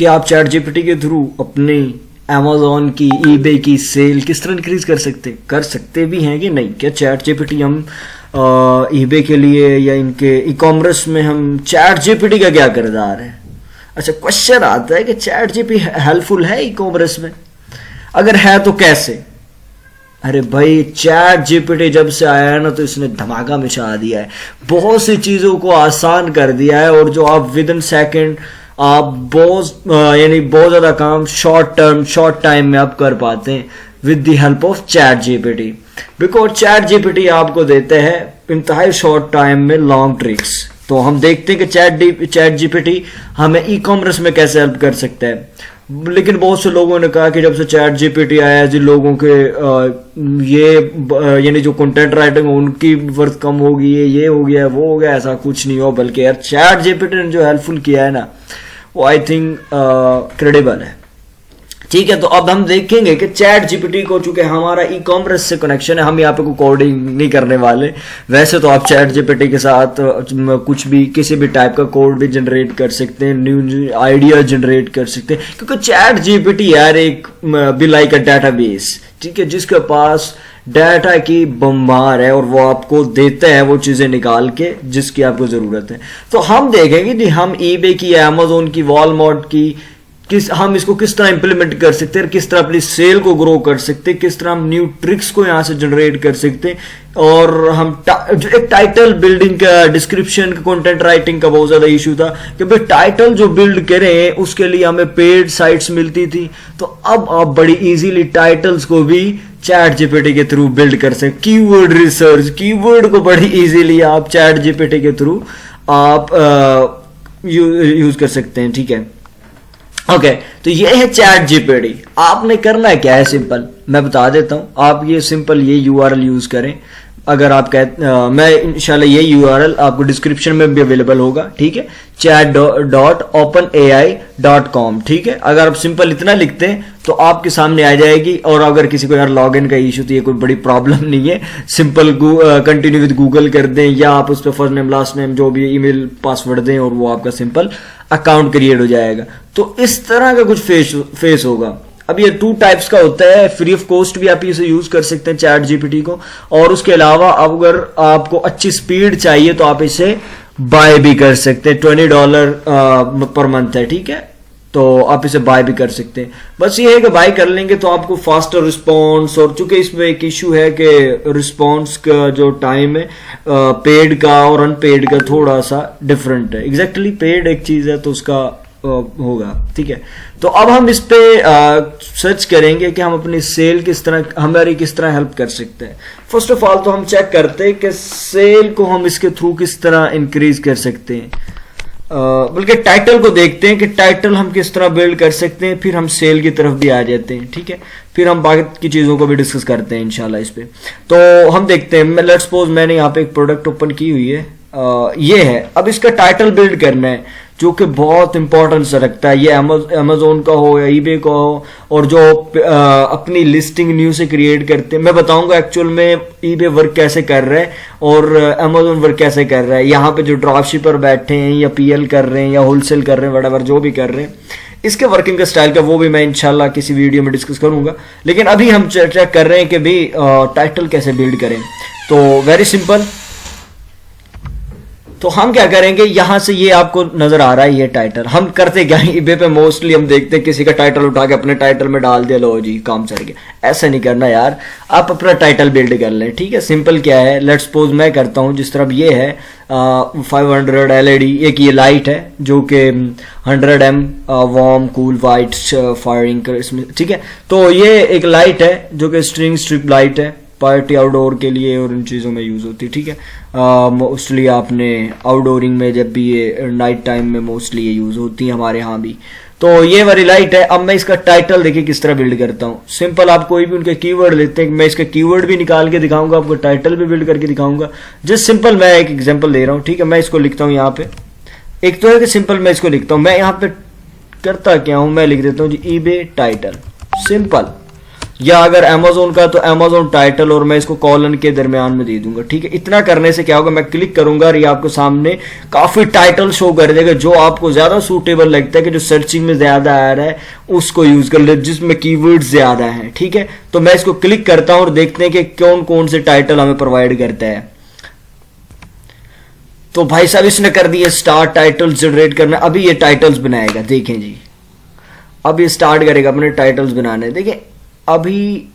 कि आप chat GPT के थ्रू अपनी अमेजोन की, ईबे की सेल किस तरह इंक्रीज कर सकते भी हैं कि नहीं? क्या चैट जीपीटी हम ईबे के लिए या इनके ई कॉमर्स में हम चैट जीपीटी का क्या किरदार है? अच्छा, क्वेश्चन आता है कि चैट जीपीटी हेल्पफुल है ई कॉमर्स में? अगर है तो कैसे? अरे भाई, चैट जीपीटी जब से आया है ना तो इसने धमाका मचा दिया है, बहुत सी चीजों को आसान कर दिया है। और जो आप विद इन सेकेंड आप बहुत ज्यादा काम शॉर्ट टाइम में आप कर पाते हैं with the help of chat GPT. Because chat GPT आपको देते हैं इंतहाई शॉर्ट टाइम में लॉन्ग ट्रिक्स। तो हम देखते हैं कि चैट जीपीटी हमें ई कॉमर्स में कैसे हेल्प कर सकता है। लेकिन बहुत से लोगों ने कहा कि जब से चैट जीपीटी आया है, जिन लोगों के यानी जो कंटेंट राइटिंग उनकी वर्थ कम हो गई है, ये हो गया, वो हो गया। ऐसा कुछ नहीं हो, बल्कि यार चैट जीपीटी ने जो हेल्पफुल किया है ना, वो आई थिंक क्रेडिबल है। ठीक है, तो अब हम देखेंगे कि चैट जीपीटी को, चूंकि हमारा ई कॉमर्स से कनेक्शन है, हम यहाँ पे कोई कोडिंग नहीं करने वाले। वैसे तो आप चैट जीपीटी के साथ कुछ भी, किसी भी टाइप का कोड भी जनरेट कर सकते हैं, न्यू आइडिया जनरेट कर सकते हैं, क्योंकि चैट जीपीटी यार एक बी लाइक अ डेटाबेस, ठीक है, जिसके पास डाटा की बम्बार है और वो आपको देता है वो चीजें निकाल के जिसकी आपको जरूरत है। तो हम देखेंगे कि हम ईबे की, अमेजोन की, वॉलमार्ट की हम इसको किस तरह इंप्लीमेंट कर सकते हैं, किस तरह अपनी सेल को ग्रो कर सकते हैं, किस तरह हम न्यू ट्रिक्स को यहां से जनरेट कर सकते हैं। और हम एक टाइटल बिल्डिंग का, डिस्क्रिप्शन का, कंटेंट राइटिंग का बहुत ज्यादा इशू था कि भाई टाइटल जो बिल्ड करें उसके लिए हमें पेड साइट्स मिलती थी। तो अब आप बड़ी इजीली टाइटल्स को भी चैट जीपीटी के थ्रू बिल्ड कर सकते। कीवर्ड रिसर्च, कीवर्ड को बड़ी इजीली आप चैट जीपीटी के थ्रू आप यूज कर सकते हैं। ठीक है, ओके, तो ये है चैट जीपीटी। आपने करना क्या है, सिंपल मैं बता देता हूं। आप ये सिंपल ये यूआरएल यूज करें। अगर आप मैं इंशाल्लाह ये यूआरएल आपको डिस्क्रिप्शन में भी अवेलेबल होगा। ठीक है, chat.openai.com। ठीक है, अगर आप सिंपल इतना लिखते हैं तो आपके सामने आ जाएगी। और अगर किसी को यार लॉगिन का इशू, तो ये कोई बड़ी प्रॉब्लम नहीं है, सिंपल कंटिन्यू विद गूगल कर दें, या आप उस पर फर्स्ट नेम लास्ट नेम जो भी ईमेल पासवर्ड दें और वो आपका सिंपल अकाउंट क्रिएट हो जाएगा। तो इस तरह का कुछ फेस होगा। अब ये 2 टाइप्स का होता है, फ्री ऑफ कॉस्ट भी आप इसे यूज कर सकते हैं चैट जीपीटी को, और उसके अलावा अगर आपको अच्छी स्पीड चाहिए तो आप इसे बाय भी कर सकते हैं। $20 पर मंथ है। ठीक है, तो आप इसे बाय भी कर सकते हैं। बस ये है कि बाय कर लेंगे तो आपको फास्टर रिस्पॉन्स, और चूंकि इसमें एक इशू है कि रिस्पॉन्स का जो टाइम है पेड का और अनपेड का थोड़ा सा डिफरेंट है। एग्जैक्टली पेड एक चीज है तो उसका होगा। ठीक है, तो अब हम इस पे सर्च करेंगे कि हम अपनी सेल हमारी किस तरह हेल्प कर सकते हैं। फर्स्ट ऑफ ऑल तो हम चेक करते हैं कि सेल को हम इसके थ्रू किस तरह इंक्रीज कर सकते हैं। बल्कि टाइटल को देखते हैं कि टाइटल हम किस तरह बिल्ड कर सकते हैं, फिर हम सेल की तरफ भी आ जाते हैं। ठीक है, फिर हम बाकी की चीजों को भी डिस्कस करते हैं इंशाल्लाह इस पे। तो हम देखते हैं, लेट्स सपोज मैंने यहाँ पे एक प्रोडक्ट ओपन की हुई है, ये है। अब इसका टाइटल बिल्ड करना है जो कि बहुत इंपॉर्टेंस रखता है। ये अमेजोन का हो या ईबे का हो, और जो अपनी लिस्टिंग न्यू से क्रिएट करते हैं। मैं बताऊंगा एक्चुअल में ईबे वर्क कैसे कर रहा है और अमेजोन वर्क कैसे कर रहा है। यहाँ पे जो ड्रॉपशिपर बैठे हैं या पीएल कर रहे हैं या होलसेल कर रहे हैं, वटावर जो भी कर रहे हैं, इसके वर्किंग का स्टाइल का वो भी मैं इंशाल्लाह किसी वीडियो में डिस्कस करूंगा। लेकिन अभी हम चेक कर रहे हैं कि भाई टाइटल कैसे बिल्ड करें। तो वेरी सिंपल, तो हम क्या करेंगे, यहां से ये आपको नजर आ रहा है ये टाइटल। हम करते क्या है, ईबे पे मोस्टली हम देखते हैं किसी का टाइटल उठा के अपने टाइटल में डाल दिया, लो जी काम चल गया। ऐसा नहीं करना यार, आप अपना टाइटल बिल्ड कर लें। ठीक है, सिंपल क्या है, लेट्स सपोज मैं करता हूं, जिस तरह ये है 500 LED, एक ये लाइट है जो कि 100 वार्म कूल वाइट फायरिंग इसमें। ठीक है, तो ये एक लाइट है जो कि स्ट्रिंग स्ट्रिप लाइट है, पार्टी आउटडोर के लिए और इन चीज़ों में यूज़ होती है। ठीक है, मोस्टली आपने आउटडोरिंग में जब भी ये नाइट टाइम में मोस्टली ये यूज़ होती है, हमारे यहाँ भी। तो ये वाली लाइट है। अब मैं इसका टाइटल देखिए किस तरह बिल्ड करता हूँ। सिंपल, आप कोई भी उनके कीवर्ड लेते हैं, मैं इसका कीवर्ड भी निकाल के दिखाऊंगा, आपको टाइटल भी बिल्ड करके दिखाऊंगा। जस्ट सिंपल मैं एक एग्जांपल दे रहा हूँ। ठीक है, मैं इसको लिखता हूँ यहाँ पे। एक तो है कि सिंपल मैं इसको लिखता हूँ, मैं यहाँ पे करता क्या हूँ, मैं लिख देता हूँ जी ईबे टाइटल, सिंपल। या अगर अमेजोन का तो अमेजोन टाइटल और मैं इसको कॉलन के दरमियान में दे दूंगा, ठीक है। इतना करने से क्या होगा, मैं क्लिक करूंगा और ये आपको सामने काफी टाइटल शो कर देगा जो आपको ज्यादा सूटेबल लगता है, कि जो सर्चिंग में ज्यादा आ रहा है उसको यूज कर ले, जिसमें कीवर्ड्स ज्यादा हैं, ठीक है। तो मैं इसको क्लिक करता हूं और देखते हैं कि कौन कौन से टाइटल हमें प्रोवाइड करता है। तो भाई साहब इसने कर दिए स्टार्ट टाइटल्स जनरेट करना। अभी ये टाइटल्स बनाएगा, देखें जी, अब ये स्टार्ट करेगा अपने टाइटल्स बनाने। देखें अभी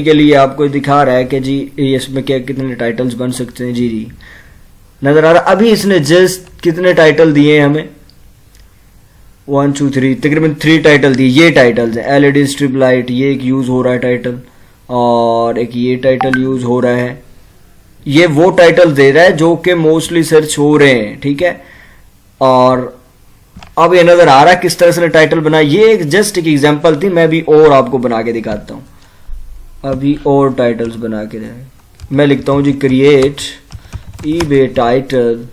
के लिए आपको दिखा रहा है कि जी इसमें क्या कितने टाइटल्स बन सकते हैं। जी नजर आ रहा। अभी इसने जस्ट कितने टाइटल दिए हैं हमें, 1 2 3, तकरीबन 3 टाइटल दिए। ये टाइटल्स है एलईडी स्ट्रिप लाइट, ये एक यूज हो रहा है टाइटल, और एक ये टाइटल यूज हो रहा है। ये वो टाइटल दे रहा है जो कि मोस्टली सर्च हो रहे हैं, ठीक है। और अब ये नजर आ रहा है किस तरह से टाइटल बना। ये एक जस्ट एक एग्जांपल थी, मैं भी और आपको बना के दिखाता हूं। अभी और टाइटल्स बना के मैं लिखता हूं जी क्रिएट ईबे टाइटल,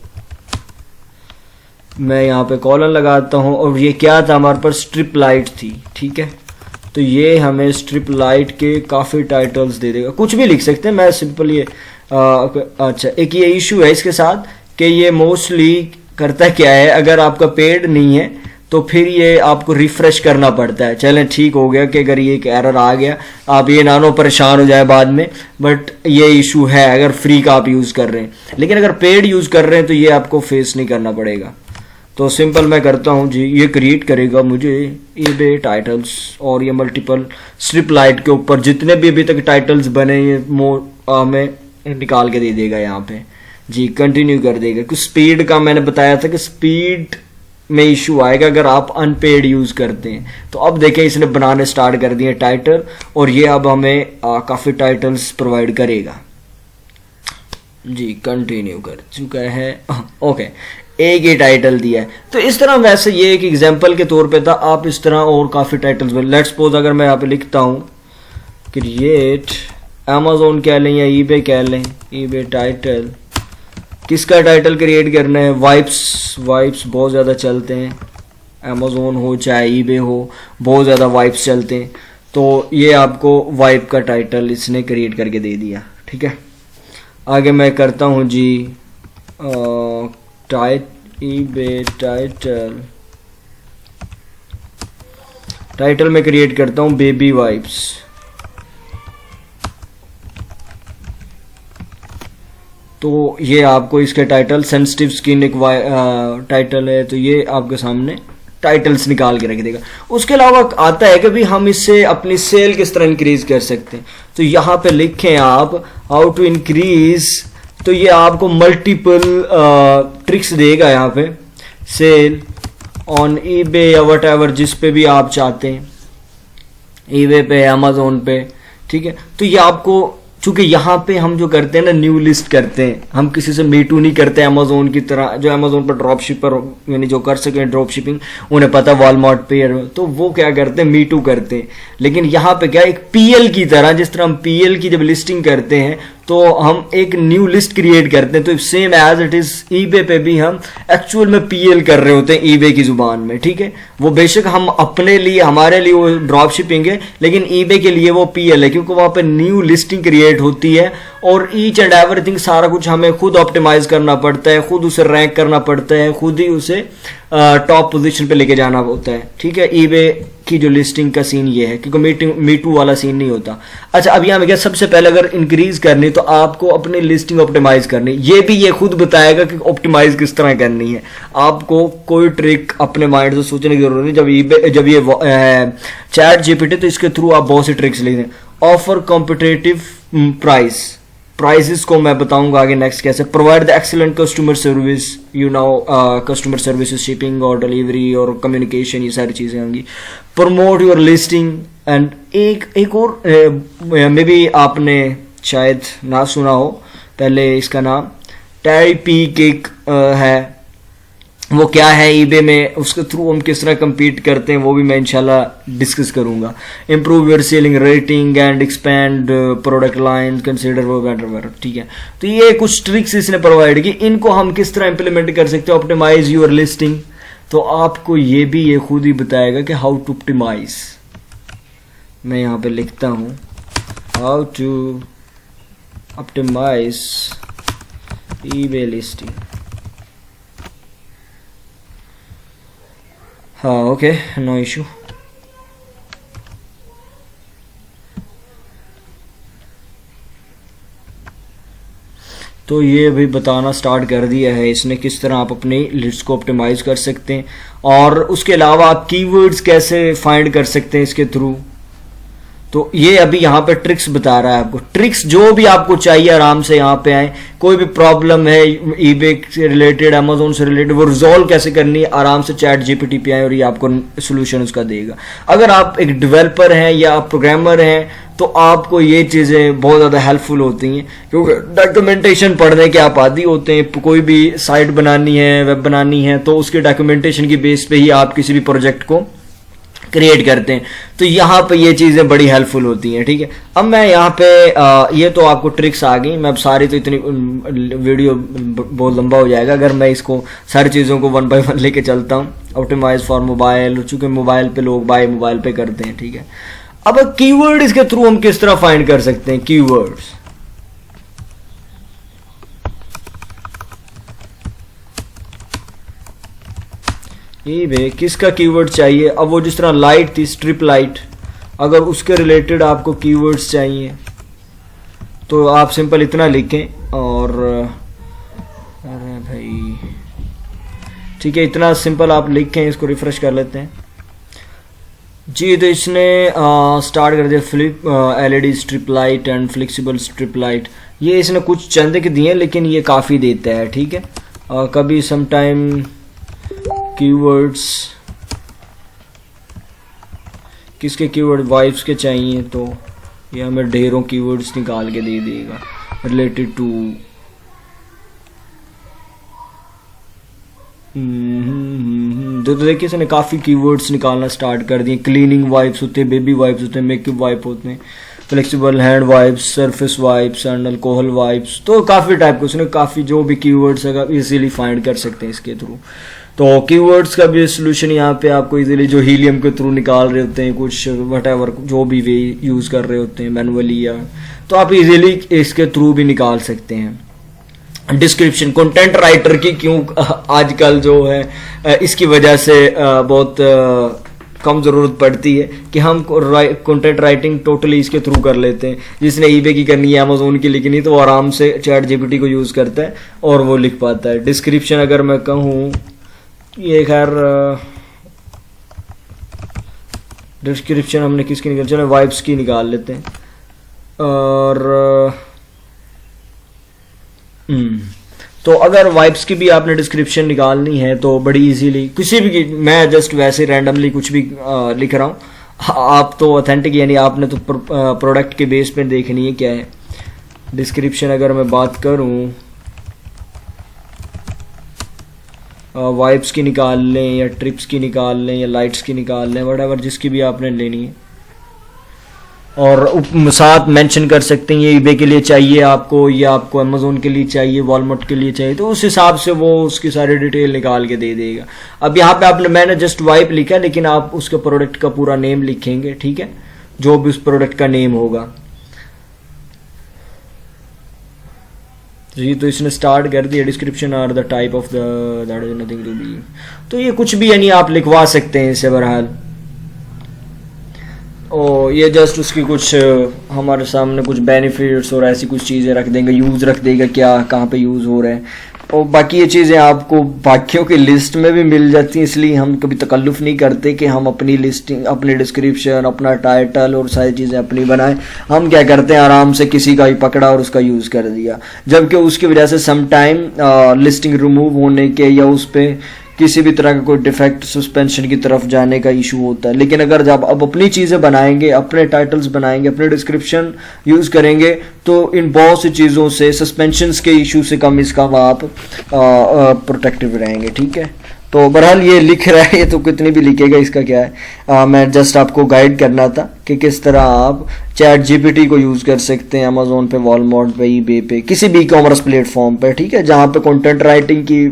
मैं यहां पे कॉलन लगाता हूं। और ये क्या था, हमारे पास स्ट्रिप लाइट थी, ठीक है। तो ये हमें स्ट्रिप लाइट के काफी टाइटल्स दे देगा, कुछ भी लिख सकते हैं। मैं सिंपल ये अच्छा, एक ये इशू है इसके साथ कि ये मोस्टली करता क्या है, अगर आपका पेड नहीं है तो फिर ये आपको रिफ्रेश करना पड़ता है। चलें ठीक हो गया कि अगर ये एक एरर आ गया, आप ये ना परेशान हो जाए बाद में, बट ये इशू है अगर फ्री का आप यूज कर रहे हैं। लेकिन अगर पेड यूज कर रहे हैं तो ये आपको फेस नहीं करना पड़ेगा। तो सिंपल मैं करता हूं जी, ये क्रिएट करेगा मुझे ईबे टाइटल्स, और ये मल्टीपल स्ट्रिप लाइट के ऊपर जितने भी अभी तक टाइटल्स बने ये हमें निकाल के दे देगा यहाँ पे जी। कंटिन्यू कर देगा। कुछ स्पीड का मैंने बताया था कि स्पीड में इशू आएगा अगर आप अनपेड यूज करते हैं। तो अब देखें इसने बनाने स्टार्ट कर दिए टाइटल, और ये अब हमें काफी टाइटल्स प्रोवाइड करेगा जी। कंटिन्यू कर चुका है, ओके, एक ही टाइटल दिया है। तो इस तरह वैसे ये एक एग्जांपल के तौर पे था, आप इस तरह और काफी टाइटल्स बन। लेट्स सपोज अगर मैं यहाँ पे लिखता हूं क्रिएट अमेजोन कह लें या ईबे कह लें, ईबे टाइटल, किसका टाइटल क्रिएट करना है, वाइप्स बहुत ज़्यादा चलते हैं, अमेजोन हो चाहे ईबे हो, बहुत ज़्यादा वाइप्स चलते हैं। तो ये आपको वाइप का टाइटल इसने क्रिएट करके दे दिया, ठीक है। आगे मैं करता हूँ जी ईबे टाइटल में क्रिएट करता हूँ बेबी वाइप्स। तो ये आपको इसके टाइटल सेंसिटिव स्किन एक टाइटल है, तो ये आपके सामने टाइटल्स निकाल के रख देगा। उसके अलावा आता है कि भी हम इससे अपनी सेल किस तरह इंक्रीज कर सकते हैं। तो यहाँ पे लिखें आप हाउ टू इंक्रीज, तो ये आपको मल्टीपल ट्रिक्स देगा यहाँ पे, सेल ऑन ईबे या वट एवर, जिस पे भी आप चाहते हैं, ईबे पे, अमेजोन पे, ठीक है। तो ये आपको, चूंकि यहाँ पे हम जो करते हैं ना न्यू लिस्ट करते हैं, हम किसी से मीटू नहीं करते अमेजोन की तरह। जो अमेजोन पर ड्रॉप शिपर यानी जो कर सके ड्रॉप शिपिंग, उन्हें पता वॉलमार्ट पे, तो वो क्या करते हैं मीटू करते हैं। लेकिन यहाँ पे क्या एक पीएल की तरह, जिस तरह हम पीएल की जब लिस्टिंग करते हैं तो हम एक न्यू लिस्ट क्रिएट करते हैं, तो same as it is eBay पे भी हम एक्चुअल में पीएल कर रहे होते हैं ईबे की जुबान में, ठीक है। वो बेशक हम अपने लिए, हमारे लिए वो ड्रॉप शिपिंग है, लेकिन ईबे के लिए वो पीएल है, क्योंकि वहां पे न्यू लिस्टिंग क्रिएट होती है और ईच एंड एवरीथिंग सारा कुछ हमें खुद ऑप्टिमाइज करना पड़ता है, खुद उसे रैंक करना पड़ता है, खुद ही उसे टॉप पोजीशन पे लेके जाना होता है, ठीक है। ईबे की जो लिस्टिंग का सीन ये है, क्योंकि मीटू वाला सीन नहीं होता। अच्छा, अब यहाँ में क्या, सबसे पहले अगर इंक्रीज करनी तो आपको अपनी लिस्टिंग ऑप्टिमाइज करनी, ये भी ये खुद बताएगा कि ऑप्टिमाइज किस तरह करनी है। आपको कोई ट्रिक अपने माइंड से सोचने की जरूरत नहीं। जब ये चैट जीपीटी, तो इसके थ्रू आप बहुत सी ट्रिक्स लिख दें। ऑफर कॉम्पिटेटिव प्राइसेस को मैं बताऊंगा आगे नेक्स्ट कैसे। Provide the excellent customer service, you know customer service, shipping और डिलीवरी और कम्युनिकेशन, ये सारी चीजें होंगी। प्रमोट योर लिस्टिंग एंड एक और मे बी आपने शायद ना सुना हो पहले, इसका नाम टाइपी केक है। वो क्या है ईबे में, उसके थ्रू हम किस तरह compete करते हैं, वो भी मैं इंशाल्लाह डिस्कस करूंगा। Improve your selling rating and expand product line, consider वो बेटर, ठीक है। तो ये कुछ ट्रिक्स इसने प्रोवाइड की, इनको हम किस तरह इंप्लीमेंट कर सकते हैं। ऑप्टिमाइज योर लिस्टिंग, तो आपको ये भी ये खुद ही बताएगा कि हाउ टू ऑप्टिमाइज। मैं यहाँ पे लिखता हूँ how to optimise eBay listing. हाँ ओके, नो इशू। तो ये भी बताना स्टार्ट कर दिया है इसने किस तरह आप अपनी लिस्ट को ऑप्टिमाइज कर सकते हैं, और उसके अलावा आप कीवर्ड्स कैसे फाइंड कर सकते हैं इसके थ्रू। तो ये अभी यहाँ पे ट्रिक्स बता रहा है आपको। ट्रिक्स जो भी आपको चाहिए आराम से यहाँ पे आए। कोई भी प्रॉब्लम है ईबे से रिलेटेड, अमेजोन से रिलेटेड, वो रिजॉल्व कैसे करनी है, आराम से चैट जीपीटी पे आए और ये आपको सोल्यूशन उसका देगा। अगर आप एक डेवलपर हैं या आप प्रोग्रामर हैं तो आपको ये चीज़ें बहुत ज़्यादा हेल्पफुल होती हैं, क्योंकि डॉक्यूमेंटेशन पढ़ने के आप आदी होते हैं। कोई भी साइट बनानी है, वेब बनानी है, तो उसके डॉक्यूमेंटेशन की बेस पे ही आप किसी भी प्रोजेक्ट को क्रिएट करते हैं। तो यहाँ पे ये चीज़ें बड़ी हेल्पफुल होती हैं, ठीक है। अब मैं यहाँ पे ये तो आपको ट्रिक्स आ गई। मैं अब सारी तो इतनी वीडियो बहुत लंबा हो जाएगा अगर मैं इसको सारी चीज़ों को वन बाय वन लेके चलता हूँ। ऑप्टिमाइज फॉर मोबाइल, चूँकि मोबाइल पे लोग बाय मोबाइल पे करते हैं, ठीक है। अब कीवर्ड इसके थ्रू हम किस तरह फाइंड कर सकते हैं कीवर्ड्स। ये भाई किसका कीवर्ड चाहिए। अब वो जिस तरह लाइट थी, स्ट्रिप लाइट, अगर उसके रिलेटेड आपको कीवर्ड्स चाहिए तो आप सिंपल इतना लिखें और अरे भाई ठीक है, इतना सिंपल आप लिखें। इसको रिफ्रेश कर लेते हैं जी। तो इसने स्टार्ट कर दिया flip LED strip light and flexible strip light. ये इसने कुछ चंद के दिए लेकिन ये काफ़ी देता है, ठीक है। कभी समटाइम कीवर्ड्स, किसके कीवर्ड वाइब्स के चाहिए तो ये हमें ढेरों कीवर्ड्स निकाल के दे देगा रिलेटेड टू। तो देखिए इसने काफ़ी कीवर्ड्स निकालना स्टार्ट कर दिए। क्लीनिंग वाइप्स होते हैं, बेबी वाइप्स होते हैं, मेकअप वाइप होते हैं, flexible hand wipes, surface wipes and alcohol wipes. तो काफ़ी टाइप के उसने काफ़ी जो भी कीवर्ड्स है इजीली फाइंड कर सकते हैं इसके थ्रू। तो कीवर्ड्स का भी सोल्यूशन यहाँ पे आपको इजीली, जो हीलियम के थ्रू निकाल रहे होते हैं कुछ वटएवर, जो भी वे यूज़ कर रहे होते हैं मैनुअली, या तो आप इजीली इसके थ्रू भी निकाल सकते हैं। डिस्क्रिप्शन, कंटेंट राइटर की क्यों आजकल जो है इसकी वजह से बहुत कम ज़रूरत पड़ती है कि हम कंटेंट राइटिंग टोटली इसके थ्रू कर लेते हैं। जिसने ईबे की करनी है, अमेजोन की लिखनी है, तो वो आराम से चैट जीपीटी को यूज़ करता है और वो लिख पाता है। डिस्क्रिप्शन अगर मैं कहूँ, ये खैर डिस्क्रिप्शन हमने किसकी निकाल, चलो वाइब्स की निकाल लेते हैं। और तो अगर वाइब्स की भी आपने डिस्क्रिप्शन निकालनी है तो बड़ी इजीली किसी भी, मैं जस्ट वैसे रैंडमली कुछ भी लिख रहा हूँ। आप तो ऑथेंटिक, यानी आपने तो प्रोडक्ट के बेस पे देखनी है क्या है डिस्क्रिप्शन। अगर मैं बात करूँ वाइब्स की निकाल लें या ट्रिप्स की निकाल लें या लाइट्स की निकाल लें, व्हाटएवर जिसकी भी आपने लेनी है, और साथ मेंशन कर सकते हैं ये ईबे के लिए चाहिए आपको, या आपको अमेजोन के लिए चाहिए, वॉलमार्ट के लिए चाहिए, तो उस हिसाब से वो उसकी सारी डिटेल निकाल के दे देगा। अब यहाँ पे आपने, मैंने जस्ट वाइप लिखा, लेकिन आप उसके प्रोडक्ट का पूरा नेम लिखेंगे, ठीक है, जो भी उस प्रोडक्ट का नेम होगा जी। तो इसने स्टार्ट कर दिया, description are the type of the that is nothing to be. तो ये कुछ भी यानी आप लिखवा सकते हैं इसे बहरहाल। और ये जस्ट उसकी कुछ हमारे सामने कुछ बेनिफिट्स और ऐसी कुछ चीज़ें रख देंगे, यूज़ रख देगा क्या कहाँ पे यूज़ हो रहा है, और बाकी ये चीज़ें आपको बाकियों की लिस्ट में भी मिल जाती हैं। इसलिए हम कभी तकल्लुफ़ नहीं करते कि हम अपनी लिस्टिंग, अपनी डिस्क्रिप्शन, अपना टाइटल और सारी चीज़ें अपनी बनाएं। हम क्या करते हैं, आराम से किसी का ही पकड़ा और उसका यूज़ कर दिया, जबकि उसकी वजह से सम टाइम लिस्टिंग रिमूव होने के या उस पर किसी भी तरह का कोई डिफेक्ट सस्पेंशन की तरफ जाने का इशू होता है। लेकिन अगर जब अब अपनी चीज़ें बनाएंगे, अपने टाइटल्स बनाएंगे, अपने डिस्क्रिप्शन यूज़ करेंगे, तो इन बहुत सी चीज़ों से, सस्पेंशंस के इशू से कम इसका आप प्रोटेक्टिव रहेंगे, ठीक है। तो बहरहाल ये लिख रहा है, ये तो कितनी भी लिखेगा, इसका क्या है। मैं जस्ट आपको गाइड करना था कि किस तरह आप चैट जीपीटी को यूज़ कर सकते हैं अमेजोन पे, वॉलमार्ट पे, ईबे पे, किसी भी ई कॉमर्स प्लेटफॉर्म पे, ठीक है, जहाँ पे कंटेंट राइटिंग की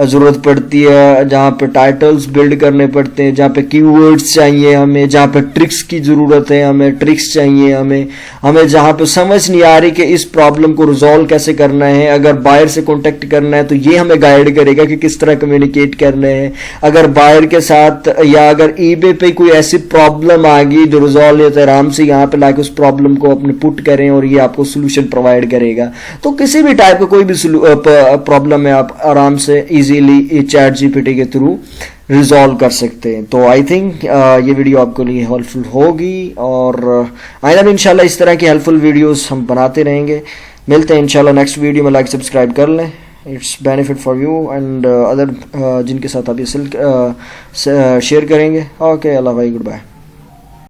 ज़रूरत पड़ती है, जहाँ पे टाइटल्स बिल्ड करने पड़ते हैं, जहाँ पे कीवर्ड्स चाहिए हमें, जहाँ पे ट्रिक्स की ज़रूरत है, हमें ट्रिक्स चाहिए, हमें जहाँ पे समझ नहीं आ रही कि इस प्रॉब्लम को रिजॉल्व कैसे करना है, अगर बायर से कॉन्टेक्ट करना है तो ये हमें गाइड करेगा कि किस तरह कम्युनिकेट करना है, अगर बायर के साथ, या अगर ईबे पे कोई ऐसी प्रॉब्लम आ गई जो रिजॉल्व है तो आराम से यहाँ पे लाके उस प्रॉब्लम को अपने पुट करें और ये आपको सोल्यूशन प्रोवाइड करेगा। तो किसी भी टाइप का कोई भी प्रॉब्लम है आप आराम से इजीली चैट जीपीटी के थ्रू रिजॉल्व कर सकते हैं। तो आई थिंक ये वीडियो आपके लिए हेल्पफुल होगी और आइंदा भी इंशाल्लाह इस तरह की हेल्पफुल वीडियोस हम बनाते रहेंगे। मिलते हैं इंशाल्लाह नेक्स्ट वीडियो में। लाइक सब्सक्राइब कर लें, it's benefit for you and other जिनके साथ आप ये शेयर करेंगे। ओके, अल्लाह भाई, गुड बाय।